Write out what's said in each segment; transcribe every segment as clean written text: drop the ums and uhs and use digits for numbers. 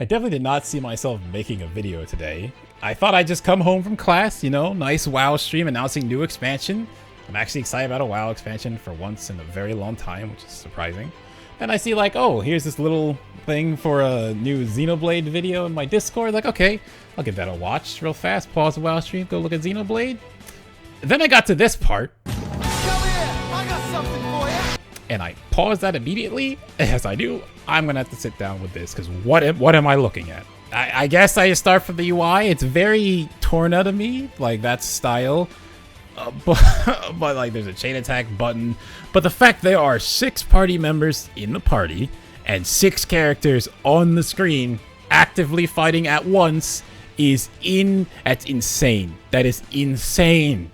I definitely did not see myself making a video today. I thought I'd just come home from class, you know, nice WoW stream announcing new expansion. I'm actually excited about a WoW expansion for once in a very long time, which is surprising. Then I see like, oh, here's this little thing for a new Xenoblade video in my Discord. Like, okay, I'll give that a watch real fast. Pause the WoW stream, go look at Xenoblade. Then I got to this part. Come here, I got something for you. And I paused that immediately. As I do, I'm gonna have to sit down with this because what am I looking at? I guess I just start from the UI. It's very Torna to me, like that style. But like there's a chain attack button. But the fact there are 6 party members in the party and 6 characters on the screen actively fighting at once that's insane. That is insane.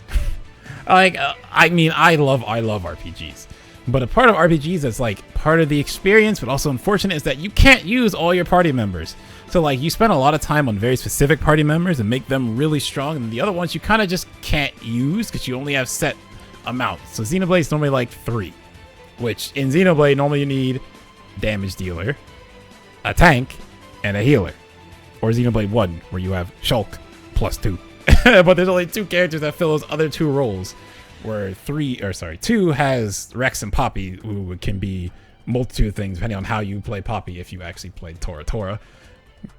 Like, I mean, I love RPGs. But a part of RPGs that's like part of the experience, but also unfortunate, is that you can't use all your party members. So like you spend a lot of time on very specific party members and make them really strong, and the other ones you kind of just can't use because you only have set amounts. So Xenoblade's normally like 3, which in Xenoblade normally you need damage dealer, a tank, and a healer. Or Xenoblade 1 where you have Shulk plus 2. But there's only 2 characters that fill those other 2 roles. Where 2 has Rex and Poppy, who can be multitude of things depending on how you play Poppy. If you actually played Tora,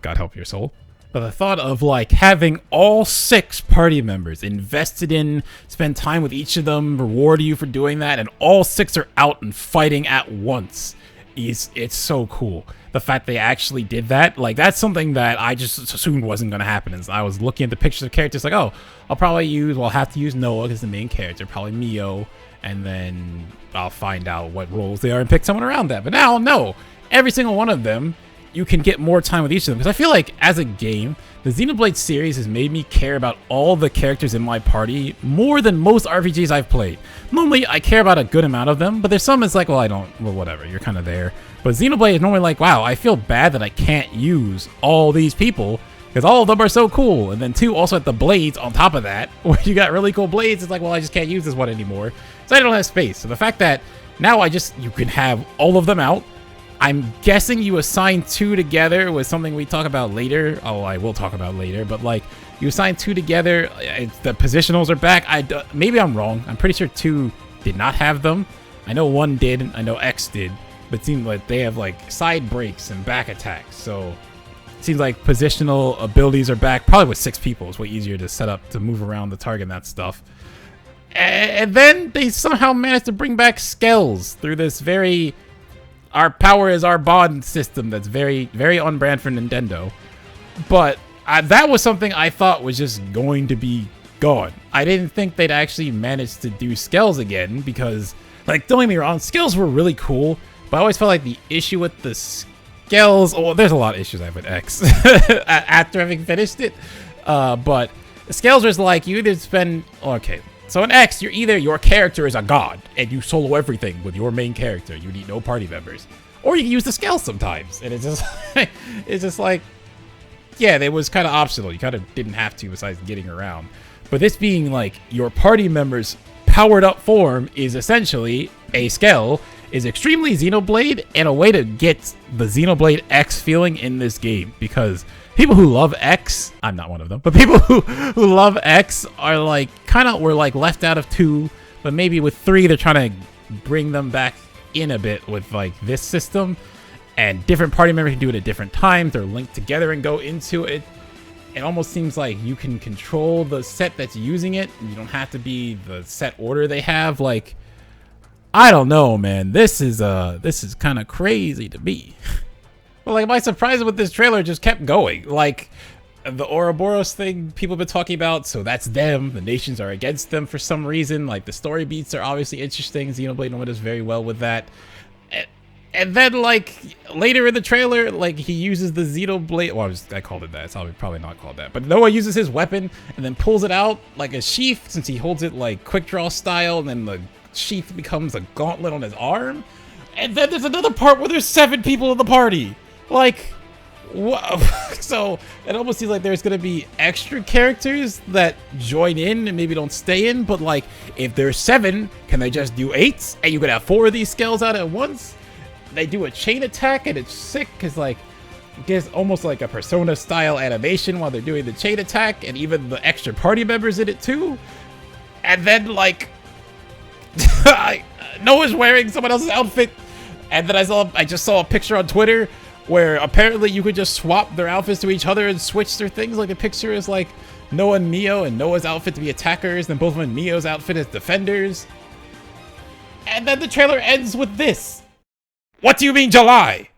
God help your soul. But the thought of like having all 6 party members invested in, spend time with each of them, reward you for doing that, and all 6 are out and fighting at once, it's so cool. The fact they actually did that, like that's something that I just assumed wasn't going to happen. And I was looking at the pictures of characters like, oh, I'll have to use Noah as the main character, probably Mio, and then I'll find out what roles they are and pick someone around that. But now, no, every single one of them, you can get more time with each of them. Because I feel like as a game, the Xenoblade series has made me care about all the characters in my party more than most RPGs I've played. Normally, I care about a good amount of them, but there's some that's like, well, I don't, well, whatever, you're kind of there. But Xenoblade is normally like, wow, I feel bad that I can't use all these people because all of them are so cool. And then 2 also at the blades on top of that, where you got really cool blades, it's like, well, I just can't use this one anymore. So I don't have space. So the fact that now you can have all of them out. I'm guessing you assign 2 together with something we talk about later. Oh, I will talk about later, but like you assign 2 together, the positionals are back. Maybe I'm wrong. I'm pretty sure 2 did not have them. I know 1 did. I know X did, but it seems like they have like side breaks and back attacks. So it seems like positional abilities are back. Probably with 6 people, it's way easier to set up to move around the target and that stuff. And then they somehow managed to bring back skills through this very our power is our bond system that's very, very on brand for Nintendo. But that was something I thought was just going to be gone. I didn't think they'd actually manage to do skills again because, like, don't get me wrong, skills were really cool, but I always felt like the issue with the skills, well, there's a lot of issues I have with X after having finished it, but the skills was like, you either spend, okay, so in X, you're either your character is a god and you solo everything with your main character. You need no party members, or you can use the skills sometimes, and it's just like, yeah, it was kind of optional. You kind of didn't have to besides getting around. But this being like your party members' powered up form is essentially a skill, is extremely Xenoblade and a way to get the Xenoblade X feeling in this game, because people who love X, I'm not one of them, but people who love X are like were like left out of 2, but maybe with 3 they're trying to bring them back in a bit with like this system, and different party members can do it at different times. They're linked together and go into it. It almost seems like you can control the set that's using it. You don't have to be the set order they have. Like, I don't know, man. This is kind of crazy to me. But like my surprise with this trailer just kept going. Like the Ouroboros thing people have been talking about, so that's them. The nations are against them for some reason. Like the story beats are obviously interesting. Xenoblade normally does very well with that. And then like later in the trailer, like he uses the Xenoblade. Well, I called it that. It's probably not called that. But Noah uses his weapon and then pulls it out like a sheath, since he holds it like quick draw style, and then the sheath becomes a gauntlet on his arm. And then there's another part where there's 7 people in the party. Like, what? So it almost seems like there's gonna be extra characters that join in and maybe don't stay in. But like, if there's 7, can they just do 8? And you could have 4 of these skills out at once. They do a chain attack and it's sick because like gives almost like a Persona style animation while they're doing the chain attack, and even the extra party members in it too. And then like Noah's wearing someone else's outfit, and then I just saw a picture on Twitter where apparently you could just swap their outfits to each other and switch their things. Like the picture is like Noah and Mio, and Noah's outfit to be attackers, then both of them and Mio's outfit as defenders. And then the trailer ends with this. What do you mean July?